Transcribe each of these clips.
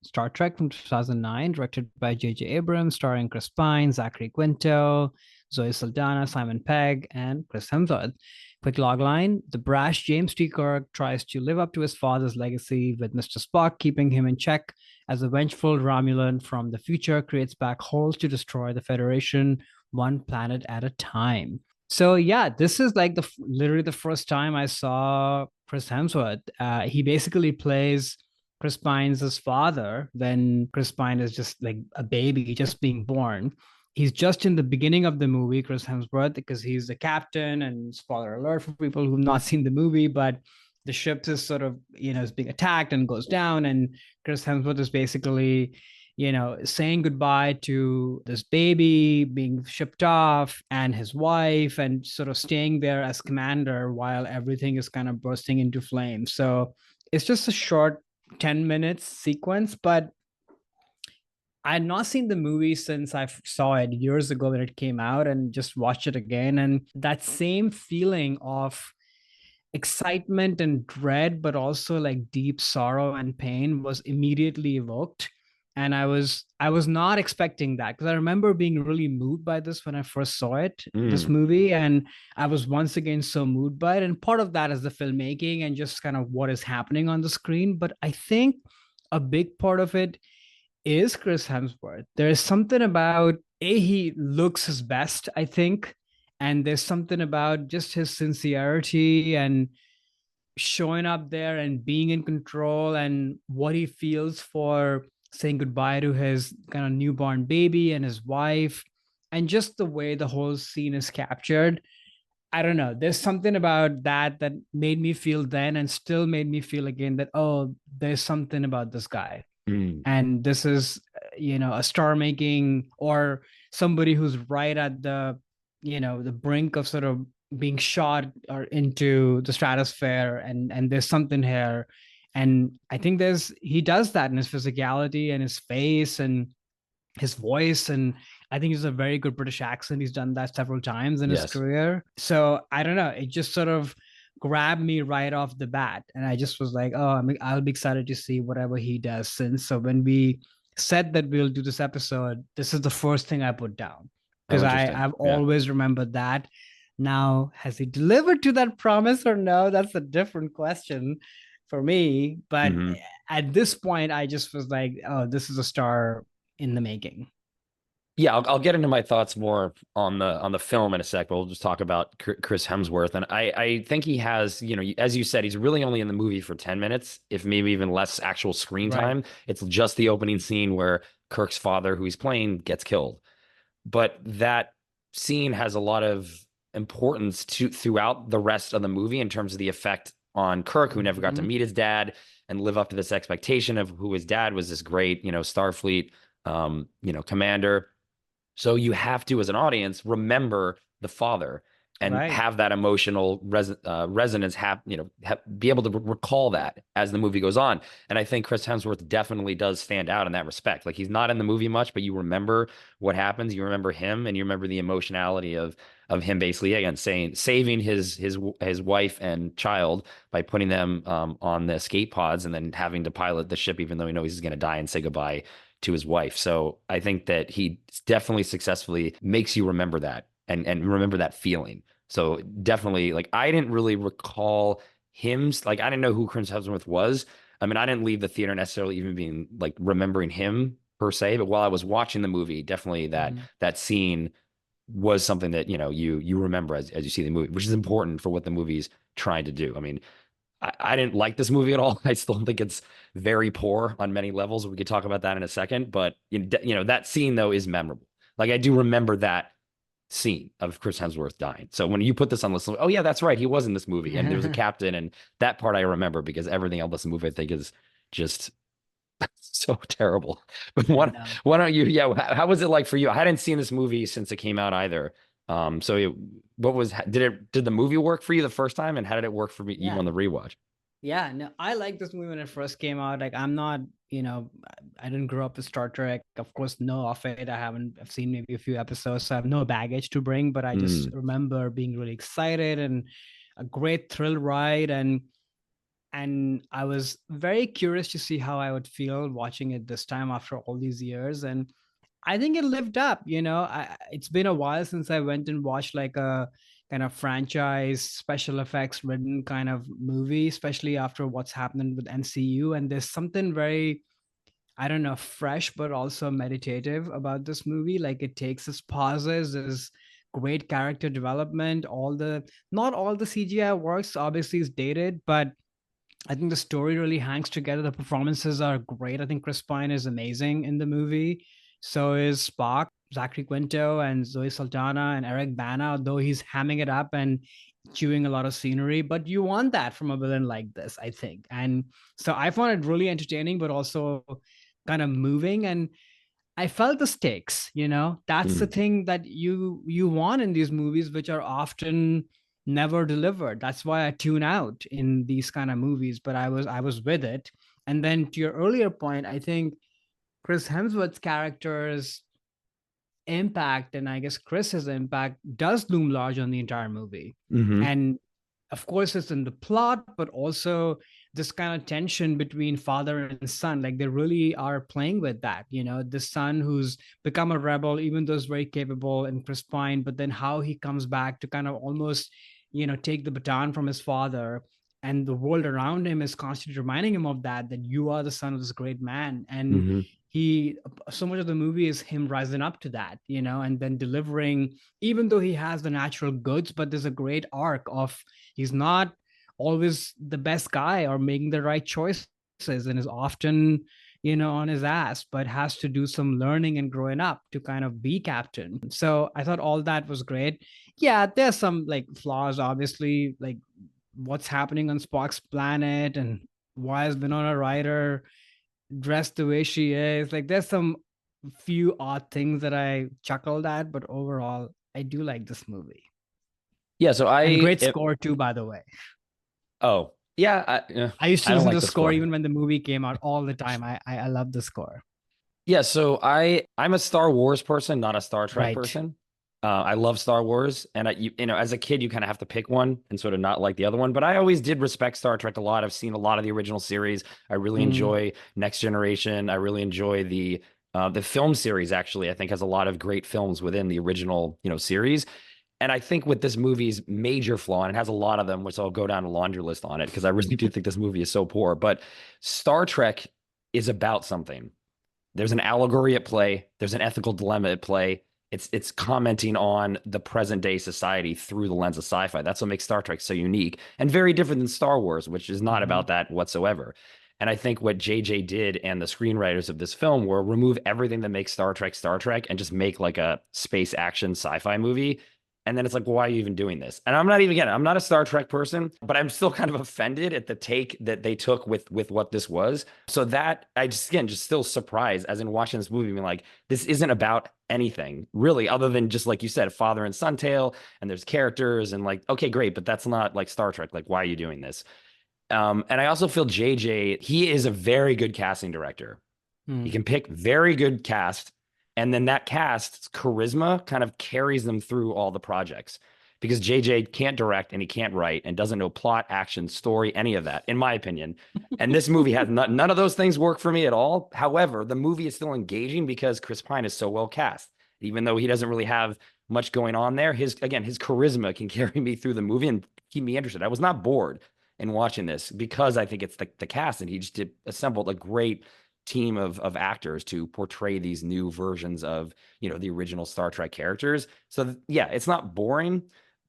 Star Trek from 2009, directed by J.J. Abrams, starring Chris Pine, Zachary Quinto, Zoe Saldana, Simon Pegg, and Chris Hemsworth. Quick logline: the brash James T. Kirk tries to live up to his father's legacy, with Mr. Spock keeping him in check as a vengeful Romulan from the future creates black holes to destroy the Federation one planet at a time. So yeah, this is like the literally the first time I saw Chris Hemsworth. He basically plays Chris Pine's father when Chris Pine is just like a baby, just being born. He's just in the beginning of the movie, Chris Hemsworth, because he's the captain. And spoiler alert for people who've not seen the movie, but the ship is sort of, is being attacked and goes down. And Chris Hemsworth is basically, saying goodbye to this baby being shipped off and his wife, and sort of staying there as commander while everything is kind of bursting into flames. So it's just a short 10 minutes sequence, but I had not seen the movie since I saw it years ago when it came out, and just watched it again. And that same feeling of excitement and dread, but also like deep sorrow and pain was immediately evoked. And I was not expecting that, because I remember being really moved by this when I first saw it, this Mm, movie. And I was once again so moved by it. And part of that is the filmmaking and just kind of what is happening on the screen. But I think a big part of it is Chris Hemsworth. There is something about he looks his best, I think, and there's something about just his sincerity and showing up there and being in control, and what he feels for saying goodbye to his kind of newborn baby and his wife, and just the way the whole scene is captured. I don't know. There's something about that made me feel then, and still made me feel again, that, oh, there's something about this guy. mm. And this is, a star making, or somebody who's right at the, the brink of sort of being shot or into the stratosphere. And there's something here. And I think he does that in his physicality and his face and his voice. And I think he's a very good British accent. He's done that several times in his Yes. career. So I don't know. It just sort of grabbed me right off the bat. And I just was like, oh, I'll be excited to see whatever he does since. So when we said that we'll do this episode, this is the first thing I put down, Oh, because interesting. I've Yeah. always remembered that. Now, has he delivered to that promise or no? That's a different question for me. But Hmm. at this point, I just was like, oh, this is a star in the making. Yeah, I'll get into my thoughts more on the film in a sec, but we'll just talk about Chris Hemsworth. And I think he has, as you said, he's really only in the movie for 10 minutes, if maybe even less actual screen Right. time. It's just the opening scene where Kirk's father, who he's playing, gets killed. But that scene has a lot of importance to throughout the rest of the movie in terms of the effect on Kirk, who never got to Mhm. meet his dad and live up to this expectation of who his dad was, this great, Starfleet, commander. So you have to, as an audience, remember the father and Right. have that emotional resonance, be able to recall that as the movie goes on. And I think Chris Hemsworth definitely does stand out in that respect. Like, he's not in the movie much, but you remember what happens. You remember him, and you remember the emotionality of him basically, again, saving his wife and child by putting them on the escape pods, and then having to pilot the ship, even though he knows he's going to die, and say goodbye to his wife. So I think that he definitely successfully makes you remember that, and remember that feeling. So definitely, like, I didn't really recall him. Like, I didn't know who Chris Hemsworth was. I mean, I didn't leave the theater necessarily even being like remembering him per se, but while I was watching the movie, definitely Mhm. that scene was something that you remember as you see the movie, which is important for what the movie's trying to do. I mean, I didn't like this movie at all. I still think it's very poor on many levels. We could talk about that in a second, but that scene though is memorable. Like, I do remember that scene of Chris Hemsworth dying. So when you put this on the list, oh yeah, that's right, he was in this movie, and there was a captain, and that part I remember, because everything else in the movie I think is just so terrible. But I why, know. why don't you? Yeah, how was it like for you? I hadn't seen this movie since it came out either. What was did the movie work for you the first time, and how did it work for you Yeah. on the rewatch? Yeah. No, I like this movie when it first came out. Like, I'm not, I didn't grow up with Star Trek. Of course, know of it. I've seen maybe a few episodes, so I have no baggage to bring, but I just Mm, remember being really excited, and a great thrill ride. And and I was very curious to see how I would feel watching it this time after all these years. And I think it lived up. It's been a while since I went and watched like a kind of franchise special effects written kind of movie, especially after what's happening with MCU. And there's something very, I don't know, fresh, but also meditative about this movie. Like it takes its pauses, there's great character development. Not all the CGI works, obviously, is dated, but I think the story really hangs together. The performances are great. I think Chris Pine is amazing in the movie. So is Spock, Zachary Quinto, and Zoe Saldana, and Eric Bana, though he's hamming it up and chewing a lot of scenery. But you want that from a villain like this, I think. And so I found it really entertaining, but also kind of moving. And I felt the stakes, That's the Mm. thing that you want in these movies, which are often never delivered. That's why I tune out in these kind of movies, but I was with it. And then to your earlier point, I think Chris Hemsworth's character's impact, and I guess Chris's impact, does loom large on the entire movie. Hmm. And of course, it's in the plot, but also this kind of tension between father and son. Like they really are playing with that. The son who's become a rebel, even though he's very capable and Chris Pine, but then how he comes back to kind of almost, take the baton from his father. And the world around him is constantly reminding him of that you are the son of this great man. And Hmm. he so much of the movie is him rising up to that, and then delivering, even though he has the natural goods. But there's a great arc of he's not always the best guy or making the right choices, and is often, on his ass, but has to do some learning and growing up to kind of be captain. So I thought all that was great. Yeah, there's some like flaws, obviously, like what's happening on Spock's planet, and why is Winona Ryder dressed the way she is. Like there's some few odd things that I chuckled at, but overall, I do like this movie. Yeah. So And great score too, by the way. oh, yeah. I used to I don't listen to like the the score score. even when the movie came out all the time. I love the score. Yeah, so I'm a Star Wars person, not a Star Trek Right. person. I love Star Wars, and as a kid, you kind of have to pick one and sort of not like the other one. But I always did respect Star Trek a lot. I've seen a lot of the original series. I really Mm, enjoy Next Generation. I really enjoy the film series. Actually, I think has a lot of great films within the original series. And I think with this movie's major flaw, and it has a lot of them, which I'll go down a laundry list on it because I really do think this movie is so poor. But Star Trek is about something. There's an allegory at play. There's an ethical dilemma at play. It's commenting on the present day society through the lens of sci-fi. That's what makes Star Trek so unique and very different than Star Wars, which is not mhm. about that whatsoever. And I think what JJ did and the screenwriters of this film were remove everything that makes Star Trek and just make like a space action sci-fi movie. And then it's like, well, why are you even doing this? And I'm not even, again, I'm not a Star Trek person, but I'm still kind of offended at the take that they took with what this was. So that I just, again, just still surprised as in watching this movie, being like, this isn't about anything really, other than just like you said, father and son tale, and there's characters and like, okay, great, but that's not like Star Trek. Like, why are you doing this? And I also feel JJ, he is a very good casting director. He Mm. can pick very good cast, and then that cast's charisma kind of carries them through all the projects because JJ can't direct and he can't write and doesn't know plot, action, story, any of that, in my opinion. And this movie has none of those things work for me at all. However, the movie is still engaging because Chris Pine is so well cast. Even though he doesn't really have much going on there, his charisma can carry me through the movie and keep me interested. I was not bored in watching this because I think it's the cast and he just assembled a great team of actors to portray these new versions of the original Star Trek characters. So yeah, it's not boring,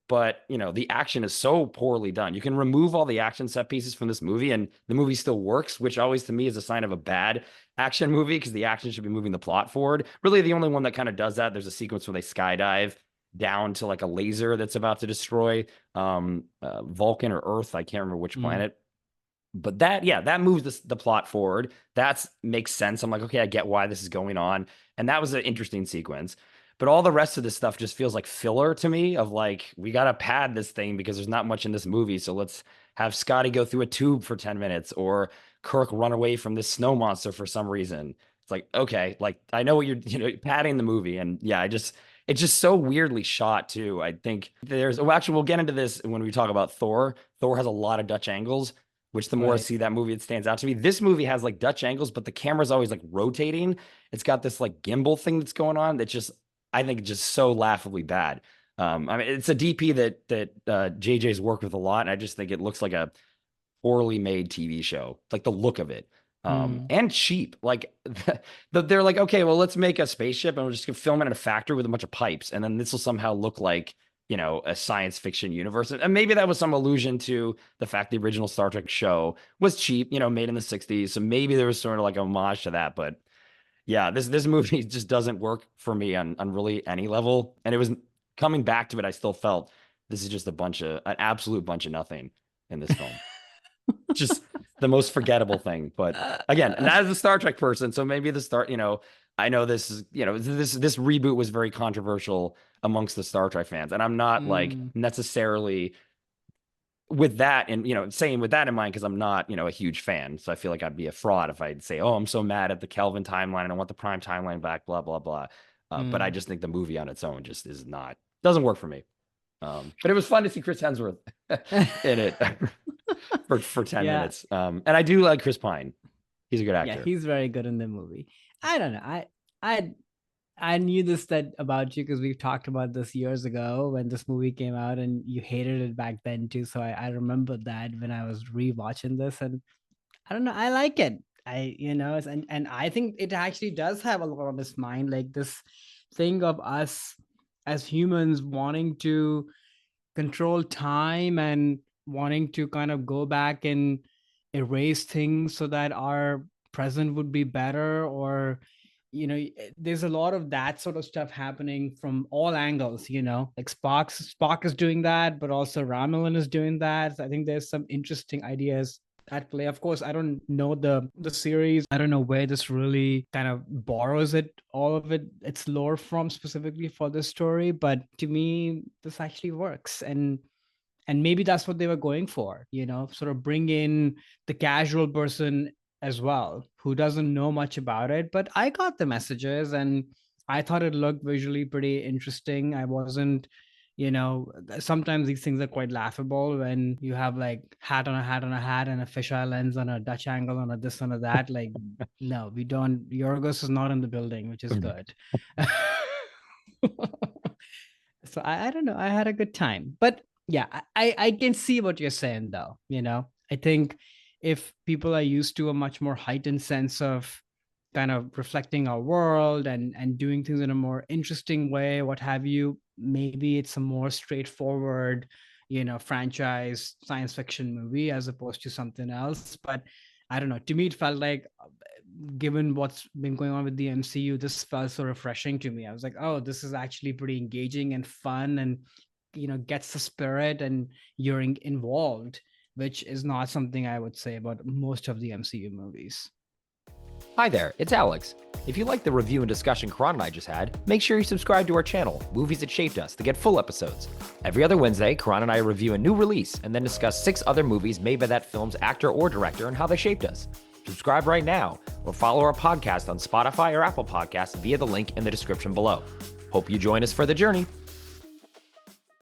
but the action is so poorly done. You can remove all the action set pieces from this movie and the movie still works, which always to me is a sign of a bad action movie because the action should be moving the plot forward. Really, the only one that kind of does that, there's a sequence where they skydive down to like a laser that's about to destroy Vulcan or Earth. I can't remember which Mm. planet, but that, yeah, that moves the plot forward. That makes sense. I'm like, okay, I get why this is going on. And that was an interesting sequence. But all the rest of this stuff just feels like filler to me of like, we got to pad this thing because there's not much in this movie. So let's have Scotty go through a tube for 10 minutes or Kirk run away from this snow monster for some reason. It's like, okay, like I know what you're, padding the movie. And yeah, it's just so weirdly shot too. I think well, actually, we'll get into this when we talk about Thor. Thor has a lot of Dutch angles which the more I Right. see that movie, it stands out to me. This movie has like Dutch angles, but the camera's always like rotating. It's got this like gimbal thing that's going on that just, I think, just so laughably bad. I mean, it's a DP that JJ's worked with a lot, and I just think it looks like a poorly made TV show, like the look of it. Hmm. And cheap. Like they're like, okay, well, let's make a spaceship and we'll just film it in a factory with a bunch of pipes, and then this will somehow look like, a science fiction universe. And maybe that was some allusion to the fact the original Star Trek show was cheap, made in the 60s. So maybe there was sort of like a homage to that. But yeah, this movie just doesn't work for me on really any level. And it was coming back to it, I still felt this is just an absolute bunch of nothing in this film. Just the most forgettable thing. But again, not as a Star Trek person, so maybe I know this is, this reboot was very controversial amongst the Star Trek fans, and I'm not like Mm. necessarily with that, and saying with that in mind, because I'm not a huge fan. So I feel like I'd be a fraud if I'd say, oh, I'm so mad at the Kelvin timeline and I want the Prime timeline back, blah blah blah. But I Mm. just think the movie on its own just doesn't work for me. But it was fun to see Chris Hemsworth in it for 10 Yeah. minutes. And I do like Chris Pine. He's a good Yeah, actor. he's very good in the movie. I don't know. I I knew this that about you because we've talked about this years ago when this movie came out and you hated it back then too. So I remember that when I was rewatching this, and I don't know, I like it. And I think it actually does have a lot of this mind, like this thing of us as humans wanting to control time and wanting to kind of go back and erase things so that our present would be better, or there's a lot of that sort of stuff happening from all angles, like Spock is doing that, but also Ramelin is doing that. So I think there's some interesting ideas at play. Of course, I don't know the series. I don't know where this really kind of borrows all of its lore from specifically for this story. But to me, this actually works. And maybe that's what they were going for, sort of bring in the casual person as well, who doesn't know much about it. But I got the messages and I thought it looked visually pretty interesting. I wasn't, sometimes these things are quite laughable when you have like hat on a hat on a hat and a fisheye lens on a Dutch angle on a this on a that. Like, no, we don't. Yorgos is not in the building, which is good. So I don't know. I had a good time. But yeah, I can see what you're saying though. I think if people are used to a much more heightened sense of kind of reflecting our world and doing things in a more interesting way, what have you, maybe it's a more straightforward, franchise science fiction movie as opposed to something else. But I don't know. To me, it felt like, given what's been going on with the MCU, this felt so refreshing to me. I was like, oh, this is actually pretty engaging and fun, and gets the spirit, and you're involved, which is not something I would say about most of the MCU movies. Hi there, it's Alex. If you like the review and discussion Karan and I just had, make sure you subscribe to our channel, Movies That Shaped Us, to get full episodes. Every other Wednesday, Karan and I review a new release and then discuss 6 other movies made by that film's actor or director and how they shaped us. Subscribe right now or follow our podcast on Spotify or Apple Podcasts via the link in the description below. Hope you join us for the journey.